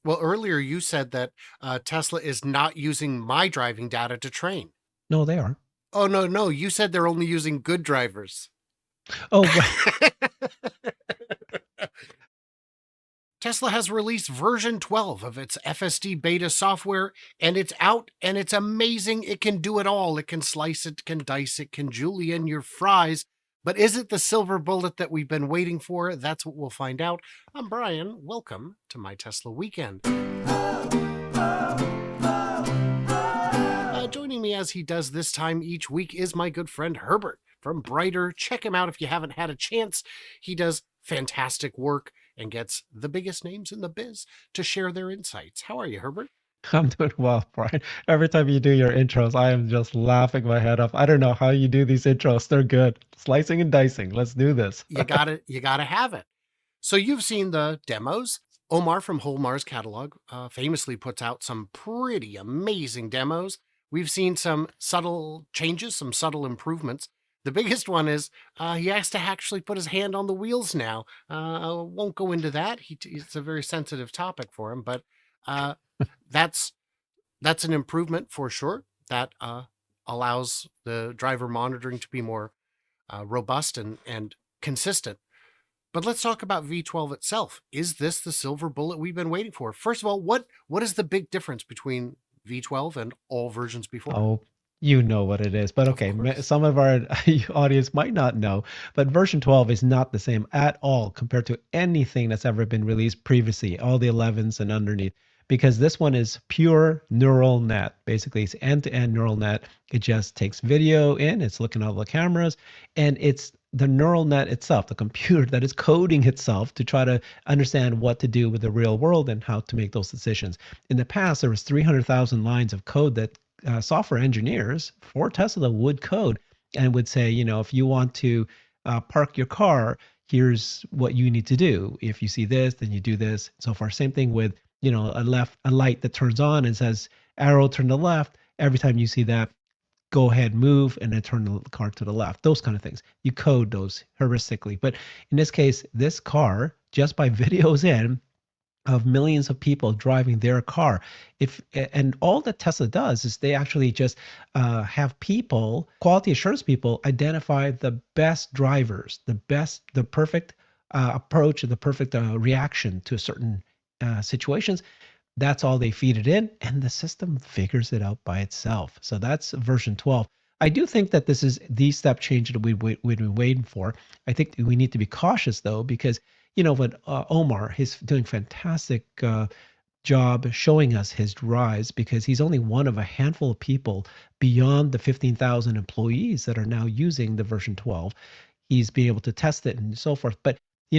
Well, earlier you said that Tesla is not using my driving data to train. No, they are. Oh, no, no. You said they're only using good drivers. Oh, right. Tesla has released version 12 of its FSD beta software, and it's out, and it's amazing. It can do it all. It can slice it, can dice it, can julienne your fries. But is it the silver bullet that we've been waiting for? That's what we'll find out. I'm Brian. Welcome to my Tesla weekend. Joining me as he does this time each week is my good friend Herbert from Brighter. Check him out if you haven't had a chance. He does fantastic work and gets the biggest names in the biz to share their insights. How are you, Herbert? I'm doing well, Brian. Every time you do your intros, I am just laughing my head off. I don't know how you do these intros. They're good. Slicing and dicing. Let's do this. You gotta have it. So you've seen the demos. Omar from Holmar's catalog famously puts out some pretty amazing demos. We've seen some subtle changes, some subtle improvements. The biggest one is he has to actually put his hand on the wheels now. I won't go into that. It's a very sensitive topic for him, but uh, that's that's an improvement for sure. That allows the driver monitoring to be more robust and consistent. But let's talk about V12 itself. Is this the silver bullet we've been waiting for? First of all, what is the big difference between V12 and all versions before? Oh, you know what it is. But Of okay, course. some of our audience might not know, but version 12 is not the same at all compared to anything that's ever been released previously, all the 11s and underneath, because this one is pure neural net. Basically, it's end-to-end neural net. It just takes video in, it's looking at all the cameras, and it's the neural net itself, the computer that is coding itself to try to understand what to do with the real world and how to make those decisions. In the past, there was 300,000 lines of code that software engineers for Tesla would code and would say, if you want to park your car, here's what you need to do. If you see this, then you do this. So far, same thing with, a light that turns on and says arrow turn to the left. Every time you see that, go ahead, move, and then turn the car to the left. Those kind of things. You code those heuristically. But in this case, this car, just by videos in, of millions of people driving their car. If and all that Tesla does is they actually just have people, quality assurance people, identify the best drivers, the perfect approach, the perfect reaction to certain situations. That's all they feed it in, and the system figures it out by itself. So that's version 12. I do think that this is the step change that we've been waiting for. I think we need to be cautious though, because when Omar, he's doing fantastic job showing us his rise because he's only one of a handful of people beyond the 15,000 employees that are now using the version 12. He's being able to test it and so forth. But we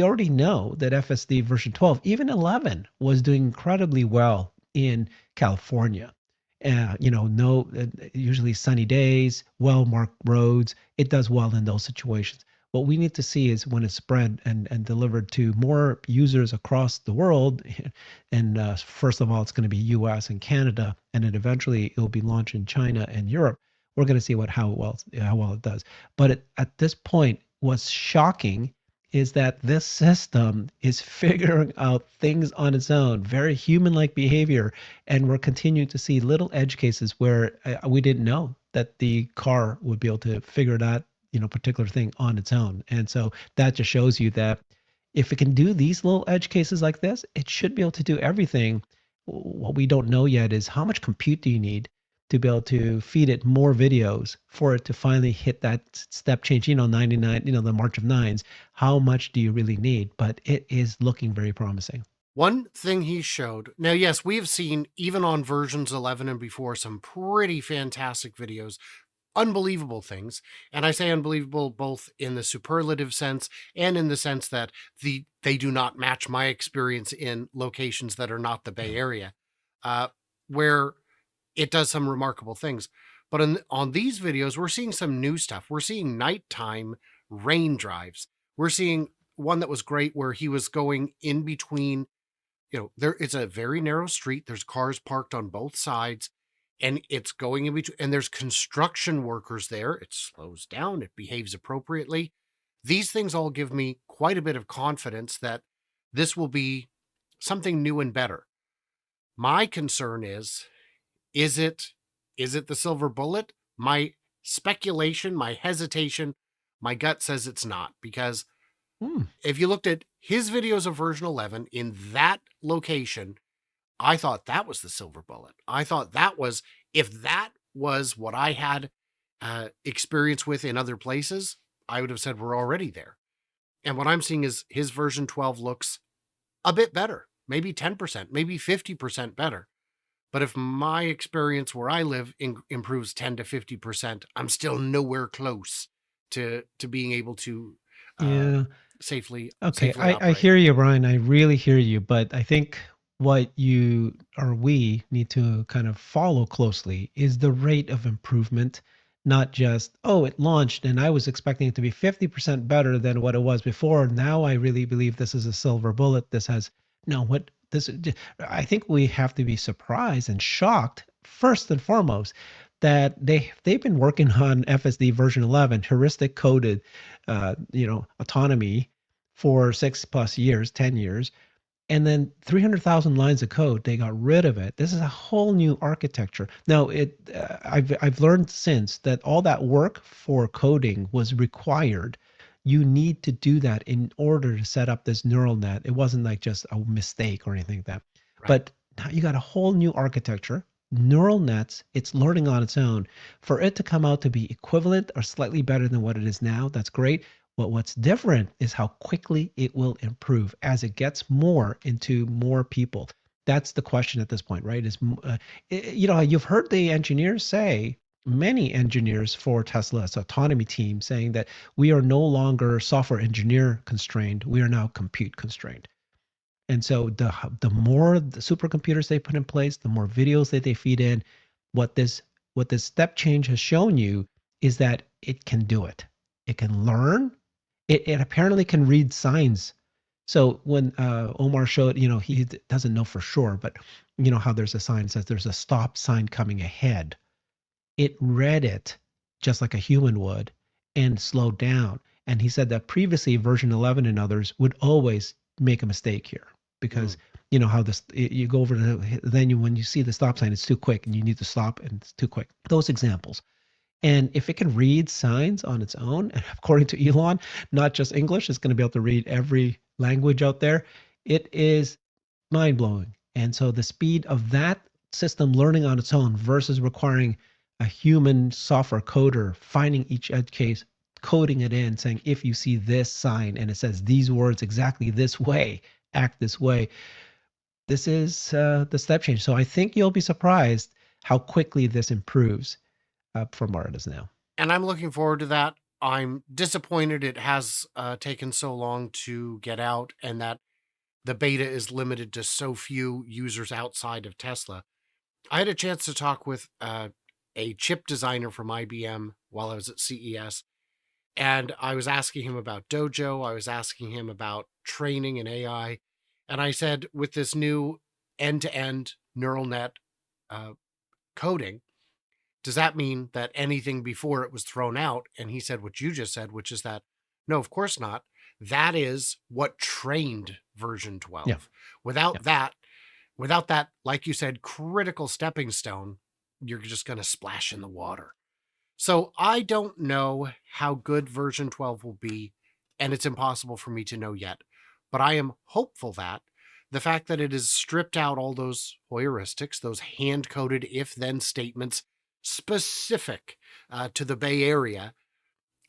already know that FSD version 12, even 11, was doing incredibly well in California. No, usually sunny days, well marked roads. It does well in those situations. What we need to see is when it's spread and delivered to more users across the world. And first of all, it's going to be US and Canada, and then eventually it will be launched in China and Europe. We're going to see how well it does. But at this point, what's shocking is that this system is figuring out things on its own, very human-like behavior, and we're continuing to see little edge cases where we didn't know that the car would be able to figure that particular thing on its own. And so that just shows you that if it can do these little edge cases like this, it should be able to do everything. What we don't know yet is how much compute do you need to be able to feed it more videos for it to finally hit that step change, 99, the March of Nines. How much do you really need? But it is looking very promising. One thing he showed. Now, yes, we have seen, even on versions 11 and before, some pretty fantastic videos, unbelievable things. And I say unbelievable both in the superlative sense and in the sense that they do not match my experience in locations that are not the Bay Area, where it does some remarkable things. But on these videos, we're seeing some new stuff. We're seeing nighttime rain drives. We're seeing one that was great where he was going in between, there it's a very narrow street. There's cars parked on both sides, and it's going in between, and there's construction workers there. It slows down, it behaves appropriately. These things all give me quite a bit of confidence that this will be something new and better. My concern is it is it the silver bullet? My speculation, my hesitation, my gut says it's not, because Hmm. if you looked at his videos of version 11 in that location, I thought that was the silver bullet. I thought that was, if that was what I had experience with in other places, I would have said we're already there. And what I'm seeing is his version 12 looks a bit better, maybe 10%, maybe 50% better. But if my experience where I live improves 10 to 50%, I'm still nowhere close to being able to uh, Yeah. Okay, safely I operate. hear you, Brian. I really hear you, but I think what you or we need to kind of follow closely is the rate of improvement, not just, oh, it launched and I was expecting it to be 50% better than what it was before. Now I really believe this is a silver bullet. This has no what this I think we have to be surprised and shocked first and foremost that they've been working on FSD version 11 heuristic coded autonomy for 6+ years, 10 years. And then 300,000 lines of code, they got rid of it. This is a whole new architecture. Now, I've learned since that all that work for coding was required. You need to do that in order to set up this neural net. It wasn't like just a mistake or anything like that. Right. But now you got a whole new architecture, neural nets. It's learning on its own. For it to come out to be equivalent or slightly better than what it is now, that's great. But what's different is how quickly it will improve as it gets more into more people. That's the question at this point, right? You've heard the engineers say, many engineers for Tesla's autonomy team saying that we are no longer software engineer constrained. We are now compute constrained. And so the more the supercomputers they put in place, the more videos that they feed in, what this what this step change has shown you is that it can do it. It can learn. It apparently can read signs. So when Omar showed, he doesn't know for sure, but you know how there's a sign that says there's a stop sign coming ahead. It read it just like a human would and slowed down. And he said that previously version 11 and others would always make a mistake here because Mm. you know how this you go over to then when you see the stop sign it's too quick and you need to stop and it's too quick. Those examples. And if it can read signs on its own, and according to Elon, not just English, it's going to be able to read every language out there. It is mind blowing. And so the speed of that system learning on its own versus requiring a human software coder finding each edge case, coding it in, saying, if you see this sign and it says these words exactly this way, act this way. This is the step change. So I think you'll be surprised how quickly this improves from where it is now. And I'm looking forward to that. I'm disappointed it has taken so long to get out, and that the beta is limited to so few users outside of Tesla. I had a chance to talk with a chip designer from IBM while I was at CES, and I was asking him about Dojo. I was asking him about training and AI. And I said, with this new end to end neural net uh, coding, does that mean that anything before it was thrown out? And he said what you just said, which is that, no, of course not. That is what trained version Yeah. 12. Yeah. Without that, without that, like you said, critical stepping stone, you're just going to splash in the water. So I don't know how good version 12 will be, and it's impossible for me to know yet. But I am hopeful that the fact that it has stripped out all those heuristics, those hand coded if then statements specific to the Bay Area,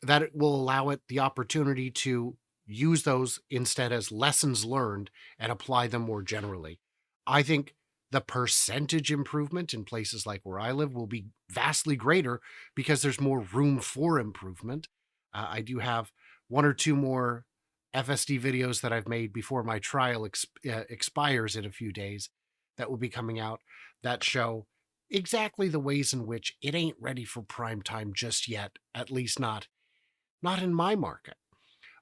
that it will allow it the opportunity to use those instead as lessons learned and apply them more generally. I think the percentage improvement in places like where I live will be vastly greater because there's more room for improvement. I do have one or two more FSD videos that I've made before my trial expires in a few days that will be coming out that show exactly the ways in which it ain't ready for prime time just yet, at least not in my market.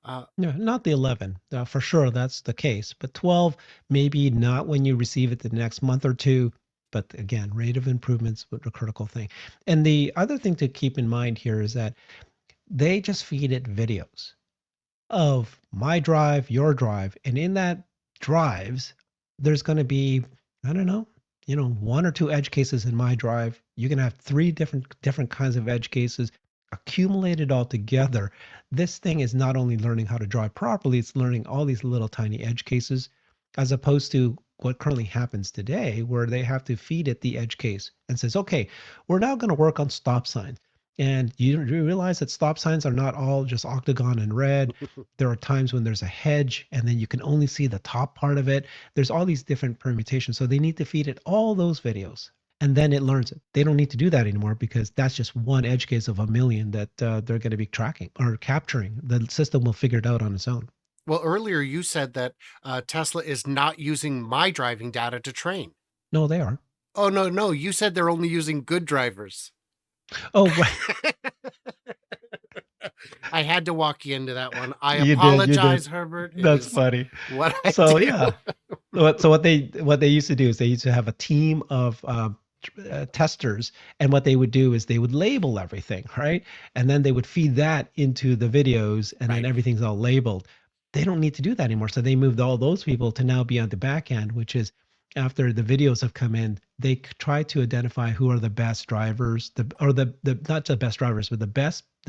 Uh, No, not the 11. For sure, that's the case. But 12, maybe not when you receive it the next month or two. But again, rate of improvements was a critical thing. And the other thing to keep in mind here is that they just feed it videos of my drive, your drive. And in that drives, there's going to be, I don't know, one or two edge cases in my drive. You can have three different kinds of edge cases accumulated all together. This thing is not only learning how to drive properly, it's learning all these little tiny edge cases, as opposed to what currently happens today, where they have to feed it the edge case and says, okay, we're now going to work on stop signs. And you realize that stop signs are not all just octagon and red. There are times when there's a hedge and then you can only see the top part of it. There's all these different permutations. So they need to feed it all those videos and then it learns it. They don't need to do that anymore because that's just one edge case of a million that they're going to be tracking or capturing. The system will figure it out on its own. Well, earlier you said that Tesla is not using my driving data to train. No, they are. Oh, no, no. You said they're only using good drivers. Oh, right. I had to walk you into that one. I You apologize, did. Herbert. It That's is funny. what I So do. yeah, so what they used to do is they used to have a team of testers, and what they would do is they would label everything, right? And then they would feed that into the videos, and then Right. everything's all labeled. They don't need to do that anymore. So they moved all those people to now be on the back end, which is after the videos have come in, they try to identify who are the best drivers, the not the best drivers, but the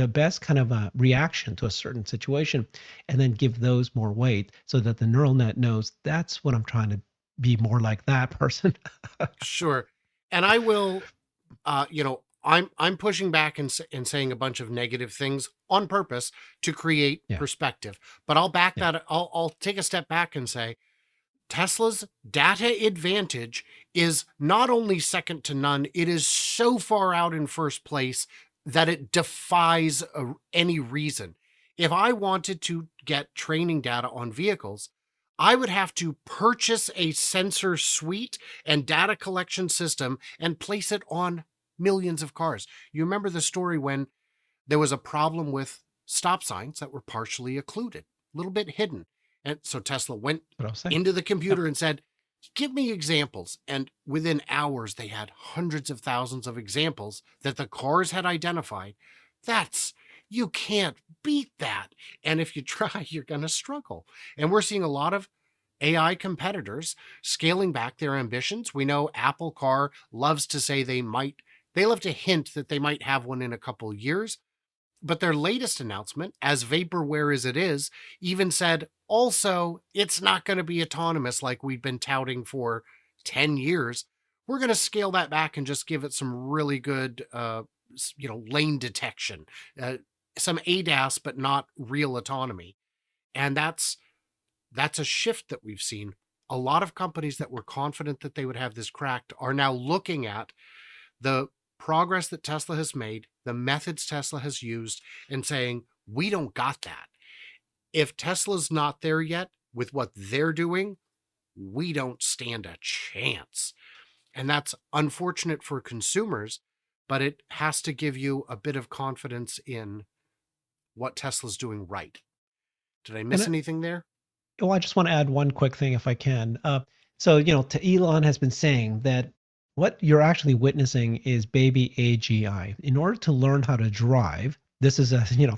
best kind of a reaction to a certain situation, and then give those more weight so that the neural net knows that's what I'm trying to be more like that person. Sure. And I will, I'm pushing back and saying a bunch of negative things on purpose to create Yeah, perspective. But I'll back yeah. that. I'll take a step back and say Tesla's data advantage is not only second to none, it is so far out in first place that it defies any reason. If I wanted to get training data on vehicles, I would have to purchase a sensor suite and data collection system and place it on millions of cars. You remember the story when there was a problem with stop signs that were partially occluded, a little bit hidden. And so Tesla went What I was saying. into the Yep. computer and said, give me examples. And within hours, they had hundreds of thousands of examples that the cars had identified. You can't beat that. And if you try, you're going to struggle. And we're seeing a lot of AI competitors scaling back their ambitions. We know Apple Car loves to say they love to hint that they might have one in a couple years. But their latest announcement, as vaporware as it is, even said also it's not going to be autonomous like we've been touting for 10 years. We're going to scale that back and just give it some really good, lane detection, some ADAS, but not real autonomy. And that's a shift that we've seen. A lot of companies that were confident that they would have this cracked are now looking at the progress that Tesla has made, the methods Tesla has used, and saying, we don't got that. If Tesla's not there yet with what they're doing, we don't stand a chance. And that's unfortunate for consumers, but it has to give you a bit of confidence in what Tesla's doing right. Did I miss And anything there? well, I just want to add one quick thing if I can. To Elon has been saying that what you're actually witnessing is baby AGI. In order to learn how to drive, this is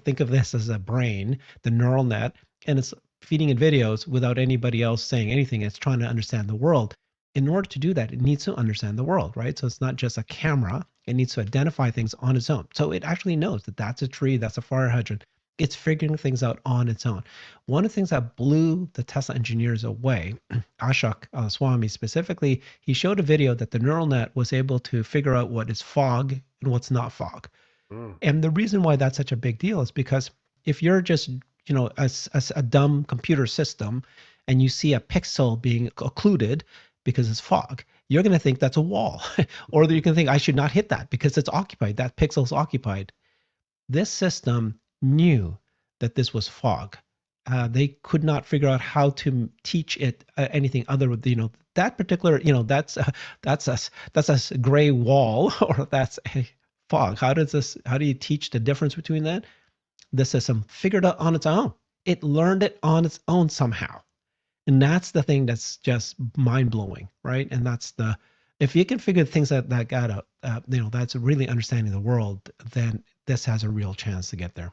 think of this as a brain, the neural net, and it's feeding it videos without anybody else saying anything. It's trying to understand the world. In order to do that, it needs to understand the world, right? So it's not just a camera. It needs to identify things on its own. So it actually knows that that's a tree, that's a fire hydrant. It's figuring things out on its own. One of the things that blew the Tesla engineers away, Ashok Swami specifically, he showed a video that the neural net was able to figure out what is fog and what's not fog. Mm. And the reason why that's such a big deal is because if you're just, a dumb computer system and you see a pixel being occluded because it's fog, you're going to think that's a wall. Or you can think, I should not hit that because it's occupied. That pixel's occupied. This system knew that this was fog. They could not figure out how to teach it anything other than that particular that's a gray wall or that's a fog. How do you teach the difference between that? The system figured out on its own. It learned it on its own somehow. And that's the thing that's just mind blowing, right? And that's the if you can figure things that got out, that's really understanding the world, then this has a real chance to get there.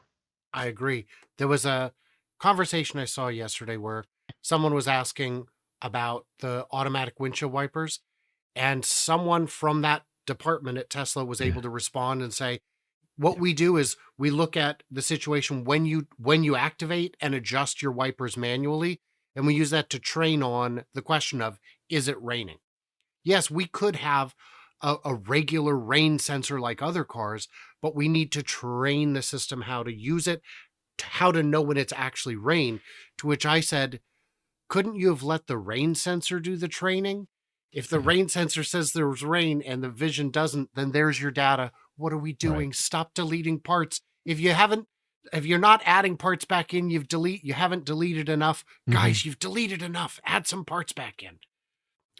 I agree. There was a conversation I saw yesterday where someone was asking, about the automatic windshield wipers, and someone from that department at Tesla was Yeah. able to respond and say, what we do is we look at the situation when you activate and adjust your wipers manually, and we use that to train on the question of, is it raining? Yes, we could have a regular rain sensor like other cars, but we need to train the system how to use it, how to know when it's actually rain. To which I said, couldn't you have let the rain sensor do the training? If the rain sensor says there was rain and the vision doesn't, then there's your data. What are we Right. doing? Stop deleting parts. If you're not adding parts back in, you haven't deleted enough. Mhm. Guys, you've deleted enough. Add some parts back in.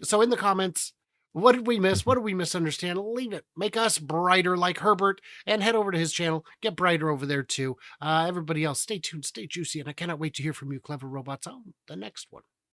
So in the comments, what did we miss? What Mhm. did we misunderstand? Leave it. Make us brighter like Herbert, and head over to his channel. Get brighter over there too. Everybody else, stay tuned, stay juicy, and I cannot wait to hear from you, clever robots, on the next one.